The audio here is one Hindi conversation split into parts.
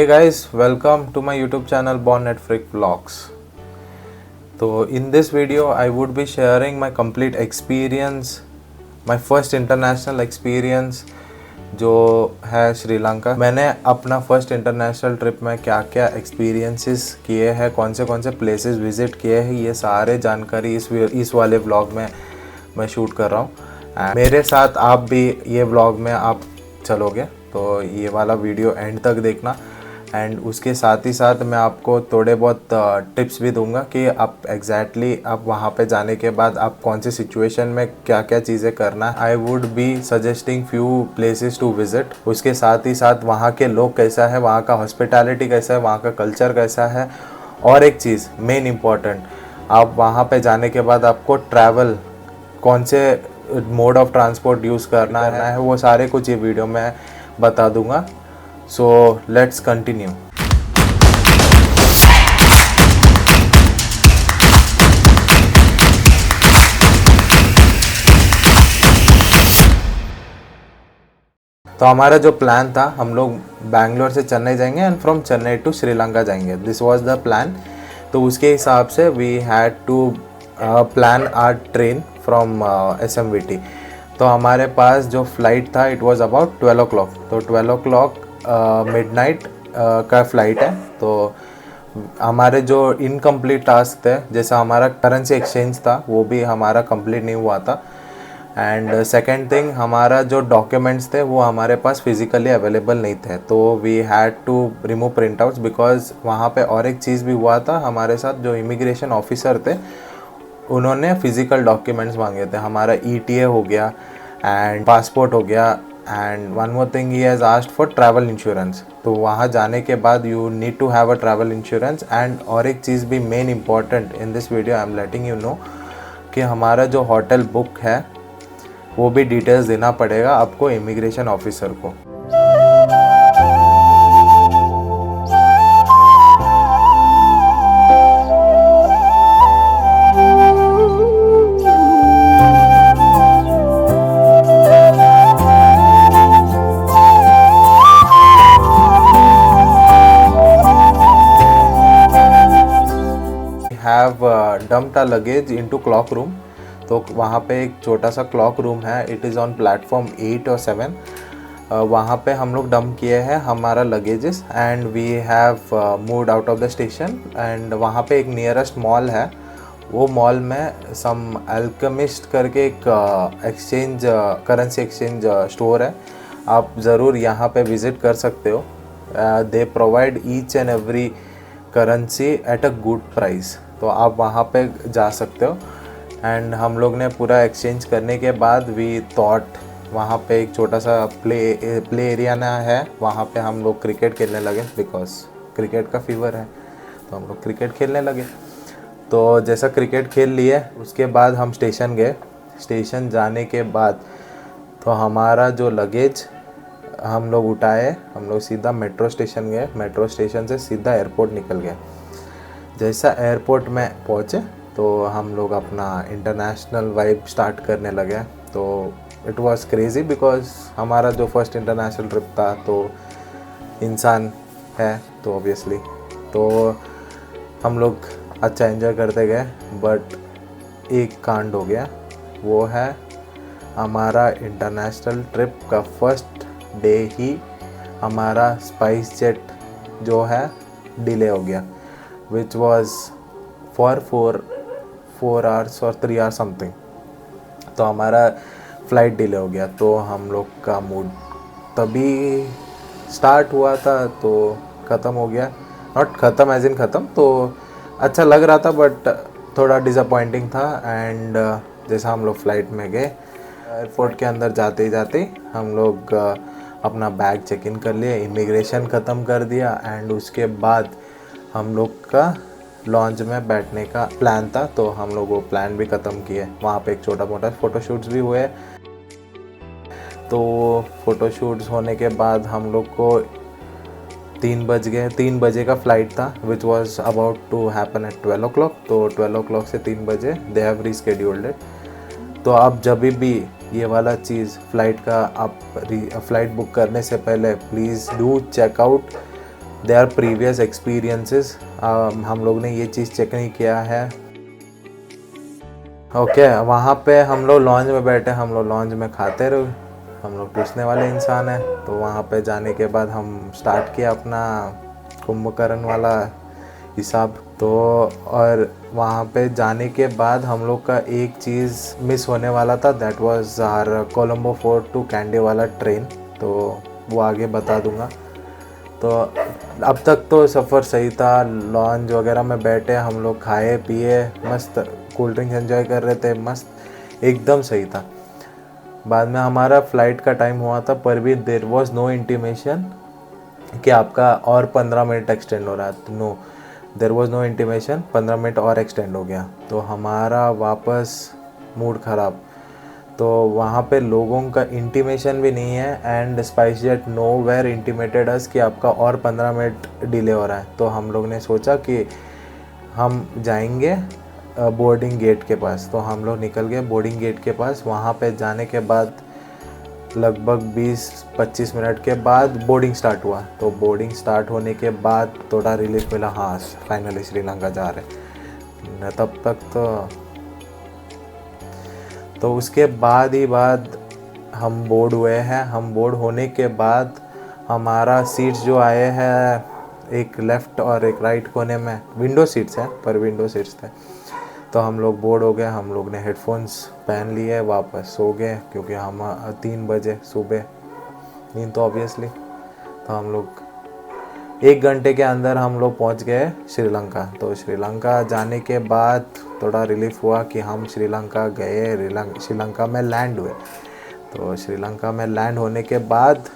guys, welcome to my YouTube channel Born at Frick Vlogs. So in this video I would be sharing my complete experience, my first international experience जो है श्रीलंका। मैंने अपना फर्स्ट इंटरनेशनल ट्रिप में क्या क्या एक्सपीरियंसेस किए हैं, कौन से प्लेसेस विज़िट किए हैं, ये सारे जानकारी इस वाले व्लॉग में मैं शूट कर रहा हूँ। मेरे साथ आप भी ये व्लॉग में आप चलोगे तो ये वाला वीडियो एंड तक देखना। एंड उसके साथ ही साथ मैं आपको थोड़े बहुत टिप्स भी दूंगा कि आप एग्जैक्टली आप वहाँ पे जाने के बाद आप कौन सी सिचुएशन में क्या क्या चीज़ें करना है। I would be suggesting few places to visit. उसके साथ ही साथ वहाँ के लोग कैसा है, वहाँ का हॉस्पिटैलिटी कैसा है, वहाँ का कल्चर कैसा है। और एक चीज़ मेन इम्पॉर्टेंट, आप वहाँ पे जाने के बाद आपको ट्रैवल कौन से मोड ऑफ ट्रांसपोर्ट यूज़ करना है, वो सारे कुछ ये वीडियो में बता दूंगा। So let's continue. तो हमारा जो प्लान था, हम लोग बैंगलोर से चेन्नई जाएंगे and from Chennai to Sri Lanka जाएंगे। This was the plan. तो उसके हिसाब से we had to plan our train from SMVT। तो हमारे पास जो फ्लाइट था इट वाज अबाउट 12 o'clock। तो 12 o'clock मिडनाइट का फ़्लाइट है। तो हमारे जो इनकम्प्लीट टास्क थे, जैसा हमारा करेंसी एक्सचेंज था वो भी हमारा कंप्लीट नहीं हुआ था। एंड सेकेंड थिंग, हमारा जो डॉक्यूमेंट्स थे वो हमारे पास फिज़िकली अवेलेबल नहीं थे। तो we had to remove printouts because वहाँ पे और एक चीज़ भी हुआ था हमारे साथ। जो इमिग्रेशन ऑफिसर थे उन्होंने फ़िज़िकल डॉक्यूमेंट्स मांगे थे। हमारा ETA हो गया एंड पासपोर्ट हो गया and one more thing he has asked for travel insurance. तो वहाँ जाने के बाद you need to have a travel insurance. And और एक चीज़ भी main important in this video I am letting you know कि हमारा जो होटल बुक है वो भी डिटेल्स देना पड़ेगा आपको इमिग्रेशन ऑफिसर को। Have dumped a luggage into clock room. तो वहाँ पे एक छोटा सा क्लॉक रूम है, इट इज़ ऑन प्लेटफॉर्म 8 और 7। वहाँ पे हम लोग डंप किए हैं हमारा luggages and we have moved out of the station. And वहाँ पे एक नियरेस्ट मॉल है, वो मॉल में सम अल्केमिस्ट करके एक एक्सचेंज करेंसी एक्सचेंज स्टोर है। आप ज़रूर यहाँ पे विज़िट कर सकते हो। They provide each and every currency at a good price. तो आप वहाँ पे जा सकते हो। एंड हम लोग ने पूरा एक्सचेंज करने के बाद वी थॉट वहाँ पे एक छोटा सा प्ले एरिया ना है, वहाँ पे हम लोग क्रिकेट खेलने लगे बिकॉज क्रिकेट का फीवर है। तो हम लोग क्रिकेट खेलने लगे। तो जैसा क्रिकेट खेल लिए उसके बाद हम स्टेशन गए। स्टेशन जाने के बाद तो हमारा जो लगेज हम लोग उठाए, हम लोग सीधा मेट्रो स्टेशन गए। मेट्रो स्टेशन से सीधा एयरपोर्ट निकल गए। जैसा एयरपोर्ट में पहुँचे तो हम लोग अपना इंटरनेशनल वाइब स्टार्ट करने लगे। तो इट वाज क्रेज़ी बिकॉज हमारा जो फर्स्ट इंटरनेशनल ट्रिप था, तो इंसान है तो ऑब्वियसली तो हम लोग अच्छा एंजॉय करते गए। बट एक कांड हो गया, वो है हमारा इंटरनेशनल ट्रिप का फर्स्ट डे ही हमारा स्पाइस जेट जो है डिले हो गया, विच वॉज फॉर 4 hours और 3 hours समथिंग। तो हमारा फ़्लाइट डिले हो गया। तो हम लोग का मूड तभी स्टार्ट हुआ था तो ख़त्म हो गया। नॉट ख़त्म एज इन ख़त्म, तो अच्छा लग रहा था बट थोड़ा डिसअपॉइंटिंग था। एंड जैसा हम लोग फ़्लाइट में गए, एयरपोर्ट के अंदर जाते ही जाते हम लोग अपना बैग चेक इन कर लिए, इमिग्रेशन ख़त्म कर दिया। एंड उसके बाद हम लोग का लॉन्च में बैठने का प्लान था, तो हम लोग वो प्लान भी ख़त्म किए। वहाँ पे एक छोटा मोटा फ़ोटोशूट्स भी हुए। तो फ़ोटोशूट्स होने के बाद हम लोग को 3 बज गए। 3 बजे का फ़्लाइट था which was about to happen at 12 o'clock। तो 12 o'clock से 3 बजे दे हैव रीस्केड्यूल्ड इट। तो आप जब भी ये वाला चीज़ फ़्लाइट का आप फ़्लाइट बुक करने से पहले please do check out their previous experiences. हम लोग ने ये चीज़ चेक नहीं किया है। ओके, वहाँ पे हम लोग लॉन्च में बैठे, हम लोग लॉन्च में खाते रहे, हम लोग पूछने वाले इंसान हैं। तो वहाँ पे जाने के बाद हम स्टार्ट किया अपना कुंभकर्ण वाला हिसाब। तो और वहाँ पे जाने के बाद हम लोग का एक चीज़ मिस होने वाला था, that was our Colombo Fort to Kandy वाला ट्रेन। तो वो आगे बता दूँगा। तो अब तक तो सफ़र सही था, लॉन्च वगैरह में बैठे हम लोग, खाए पिए मस्त, कोल्ड ड्रिंक्स एंजॉय कर रहे थे, मस्त एकदम सही था। बाद में हमारा फ़्लाइट का टाइम हुआ था, पर भी देयर वाज नो इंटीमेशन कि आपका और 15 मिनट एक्सटेंड हो रहा है। No, there was no intimation, 15 minute और एक्सटेंड हो गया। तो हमारा वापस मूड ख़राब। तो वहाँ पे लोगों का इंटीमेशन भी नहीं है, and SpiceJet nowhere intimated us कि आपका और 15 मिनट डिले हो रहा है। तो हम लोग ने सोचा कि हम जाएंगे बोर्डिंग गेट के पास। तो हम लोग निकल गए बोर्डिंग गेट के पास। वहाँ पे जाने के बाद लगभग 20-25 मिनट के बाद बोर्डिंग स्टार्ट हुआ। तो बोर्डिंग स्टार्ट होने के बाद थोड़ा रिलीफ मिला, हाँ फाइनली श्रीलंका जा रहे। न तब तक तो उसके बाद ही बाद हम बोर्ड हुए हैं। हम बोर्ड होने के बाद हमारा सीट्स जो आए हैं, एक लेफ़्ट और एक राइट कोने में विंडो सीट्स हैं, पर विंडो सीट्स थे। तो हम लोग बोर्ड हो गए, हम लोग ने हेडफोन्स पहन लिए, वापस सो गए, क्योंकि हम 3 बजे सुबह नींद तो ऑब्वियसली। तो हम लोग 1 घंटे के अंदर हम लोग पहुंच गए श्रीलंका। तो श्रीलंका जाने के बाद थोड़ा रिलीफ हुआ कि हम श्रीलंका गए, श्रीलंका में लैंड हुए। तो श्रीलंका में लैंड होने के बाद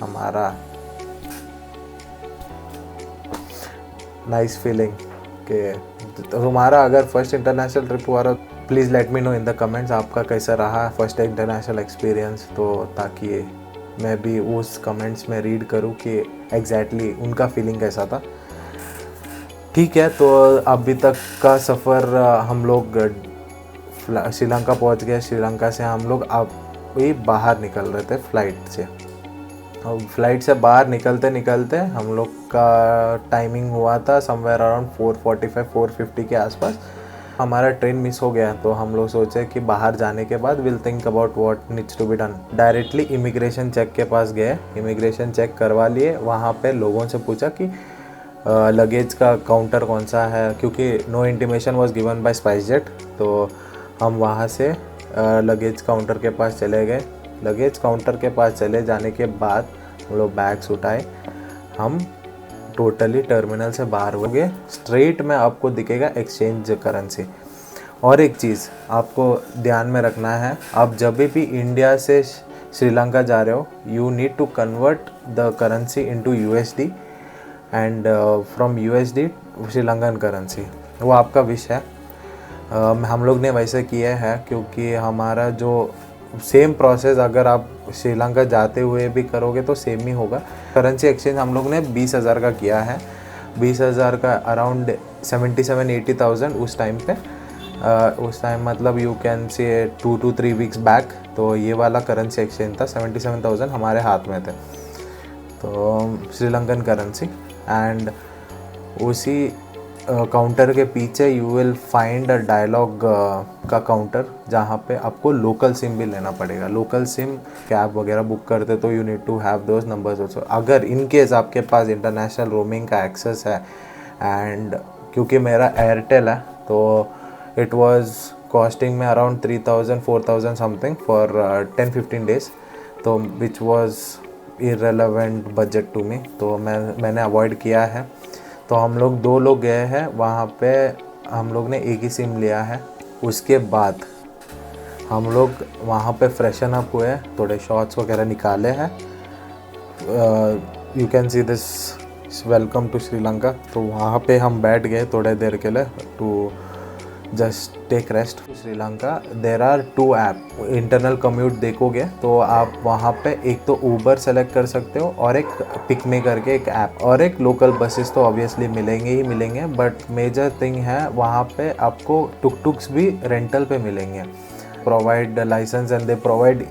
हमारा नाइस फीलिंग कि तुम्हारा अगर फर्स्ट इंटरनेशनल ट्रिप हुआ रहा, please let me know in the comments आपका कैसा रहा फर्स्ट इंटरनेशनल एक्सपीरियंस। तो ताकि मैं भी उस कमेंट्स में रीड करूं कि एग्जैक्टली उनका फीलिंग कैसा था। ठीक है, तो अभी तक का सफ़र हम लोग श्रीलंका पहुंच गए। श्रीलंका से हम लोग अभी बाहर निकल रहे थे फ़्लाइट से। और फ्लाइट से बाहर निकलते निकलते हम लोग का टाइमिंग हुआ था समवेयर अराउंड 4:45-4:50 के आसपास। हमारा ट्रेन मिस हो गया। तो हम लोग सोचे कि बाहर जाने के बाद will think about what needs to be done. Directly immigration check के पास गए, इमिग्रेशन चेक करवा लिए। वहाँ पे लोगों से पूछा कि लगेज का काउंटर कौन सा है, क्योंकि no intimation was given by SpiceJet. तो हम वहाँ से लगेज काउंटर के पास चले गए। लगेज काउंटर के पास चले जाने के बाद हम लोग बैग्स उठाए, हम टोटली टर्मिनल से बाहर हो गए। स्ट्रेट में आपको दिखेगा एक्सचेंज करेंसी। और एक चीज़ आपको ध्यान में रखना है, आप जब भी इंडिया से श्रीलंका जा रहे हो, you need to convert the currency into USD and from USD Sri Lankan currency. वो आपका विश है। हम लोग ने वैसे किया है, क्योंकि हमारा जो सेम प्रोसेस अगर आप श्रीलंका जाते हुए भी करोगे तो सेम ही होगा। करेंसी एक्सचेंज हम लोग ने 20,000 का किया है। 20,000 का अराउंड 77-80,000 उस टाइम पे। उस टाइम मतलब you can say 2 to 3 weeks back. तो ये वाला करेंसी एक्सचेंज था, 77,000 हमारे हाथ में थे, तो श्रीलंकन करेंसी। एंड उसी काउंटर के पीछे you will find a Dialog का काउंटर, जहाँ पे आपको लोकल सिम भी लेना पड़ेगा। लोकल सिम कैब वगैरह बुक करते तो you need to have those numbers also. अगर इन केस आपके पास इंटरनेशनल रोमिंग का एक्सेस है, एंड क्योंकि मेरा एयरटेल है, तो it was costing me around 3,000-4,000 something for 10-15 days, तो which was irrelevant budget to me. तो मैंने अवॉइड किया है। तो हम लोग 2 लोग गए हैं वहाँ पे, हम लोग ने एक ही सिम लिया है। उसके बाद हम लोग वहाँ पे फ्रेशन अप हुए, थोड़े शॉट्स वगैरह निकाले हैं। You can see this welcome to Sri Lanka. तो वहाँ पे हम बैठ गए थोड़े देर के लिए to just take rest. Sri Lanka there are 2 app. Internal commute देखोगे तो आप वहाँ पे एक तो ऊबर सेलेक्ट कर सकते हो, और एक पिकमे करके एक ऐप, और एक लोकल बसेस तो ऑब्वियसली मिलेंगे ही मिलेंगे। बट मेजर थिंग है वहाँ पे आपको टुक-टुक्स भी रेंटल पे मिलेंगे। Provide license and they provide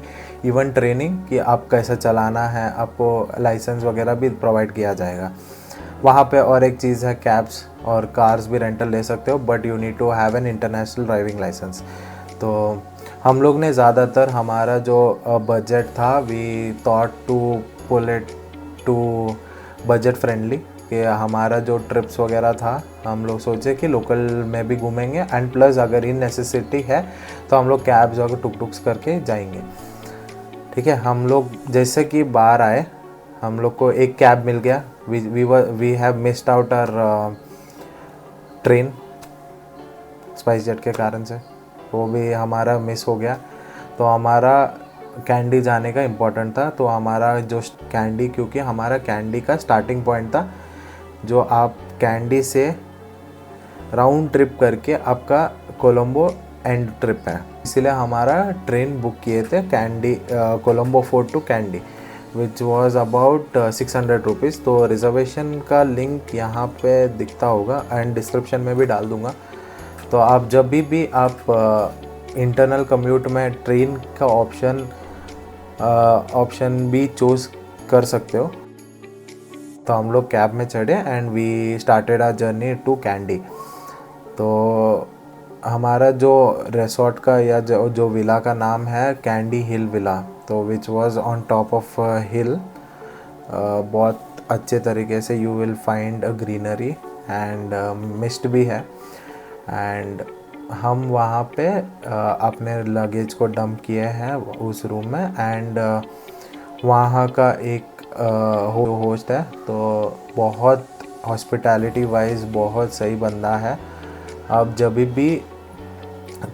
even training कि आप कैसे चलाना है, आपको लाइसेंस वगैरह भी प्रोवाइड किया जाएगा। वहाँ पे और एक चीज़ है, कैब्स और कार्स भी रेंटल ले सकते हो, but you need to have an international driving license. तो हम लोग ने ज़्यादातर हमारा जो बजट था, we thought to pull it to budget friendly, कि हमारा जो ट्रिप्स वगैरह था हम लोग सोचे कि लोकल में भी घूमेंगे, एंड प्लस अगर इन नेसेसिटी है तो हम लोग कैब्स और टुक टुक्स करके जाएंगे। ठीक है, हम लोग जैसे कि बाहर आए, हम लोग को एक कैब मिल गया। We have missed out our train SpiceJet के कारण से, वो भी हमारा मिस हो गया। तो हमारा कैंडी जाने का इम्पोर्टेंट था, तो हमारा जो कैंडी, क्योंकि हमारा कैंडी का स्टार्टिंग पॉइंट था, जो आप कैंडी से राउंड ट्रिप करके आपका कोलंबो एंड ट्रिप है, इसलिए हमारा ट्रेन बुक किए थे Kandy, Colombo Fort to Kandy, which was about 600 rupees. तो रिजर्वेशन का लिंक यहाँ पे दिखता होगा एंड डिस्क्रिप्शन में भी डाल दूँगा। तो आप जब भी आप इंटरनल कम्यूट में ट्रेन का ऑप्शन भी चूज़ कर सकते हो। तो हम लोग कैब में चढ़े and we started our journey to Kandy. तो हमारा जो रिसोर्ट का या जो विला का नाम है कैंडी हिल विला, तो which was on top of hill. बहुत अच्छे तरीके से you will find a greenery and mist भी है। एंड हम वहाँ पे अपने लगेज को डंप किए हैं उस रूम में, एंड वहाँ का एक होस्ट है, तो बहुत हॉस्पिटैलिटी वाइज बहुत सही बंदा है। आप जब भी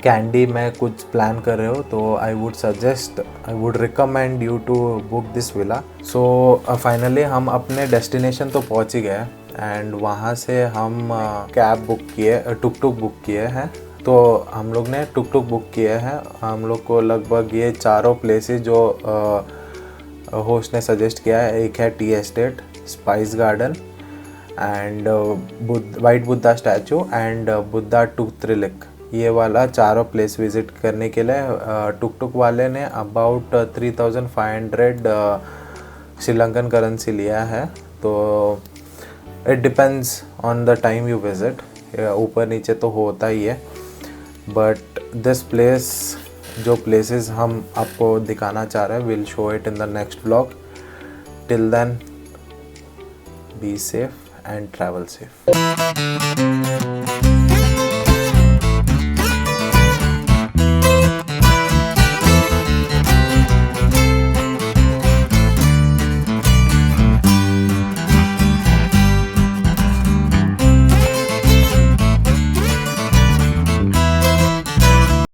कैंडी में कुछ प्लान कर रहे हो तो I would recommend you to book this villa. So finally हम अपने डेस्टिनेशन तो पहुंच ही गए, एंड वहाँ से हम कैब बुक किए, टुक टुक बुक किए हैं। तो हम लोग ने टुक टुक बुक किए हैं। हम लोग को लगभग ये चारों प्लेसेस जो होस्ट ने सजेस्ट किया है, एक है tea estate, spice garden and white Buddha statue and Buddha tooth relic, ये वाला चारों प्लेस विज़िट करने के लिए टुक टुक वाले ने अबाउट 3500 श्रीलंकन करेंसी लिया है। तो it depends on the time you visit, ऊपर नीचे तो होता ही है। बट दिस प्लेस, जो प्लेसेस हम आपको दिखाना चाह रहे हैं, will show it in the next blog. Till then, be safe and travel safe.